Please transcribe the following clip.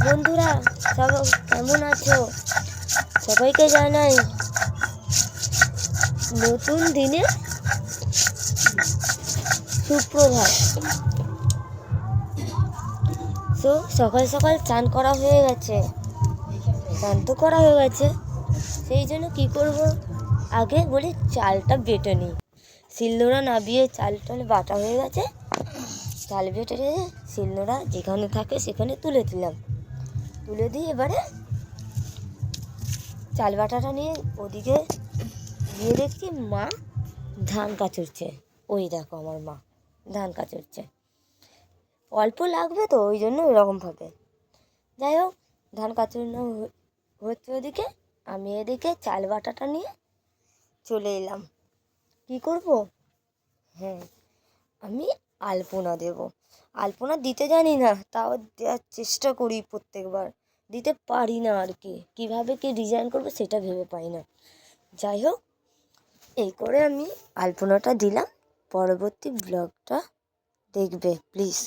বন্ধুরা, সব কেমন আছো? সবাইকে জানাই নতুন দিনে সুপ্রভাত। তো সকাল সকাল চান করা হয়ে গেছে, স্নান তো করা হয়ে গেছে। সেই জন্য কী করব, আগে বলি চালটা বেটে নিই। শিলনোড়া নাবিয়ে চাল টাল বাটা হয়ে গেছে। চাল বেটে শিলনোড়া যেখানে থাকে সেখানে তুলে দিলাম। তুলে দিয়ে এবারে চাল বাটাটা নিয়ে ওদিকে গিয়ে দেখছি মা ধান কাচুরছে। ওই দেখো আমার মা ধান কাচুরছে। অল্প লাগবে তো ওই জন্য এরকমভাবে। যাই হোক, ধান কাচুনো হচ্ছে ওদিকে, আমি এদিকে চাল বাটাটা নিয়ে চলে এলাম। কী করব? হ্যাঁ, আমি আলপনা দেব। আলপনা দিতে জানি না, তাও দেওয়ার চেষ্টা করি প্রত্যেকবার। দিতে পারি না আর কি, কীভাবে কী ডিজাইন করবো সেটা ভেবে পাই না। যাই হোক, এই করে আমি আলপনাটা দিলাম। পরবর্তী ব্লগটা দেখবে প্লিজ।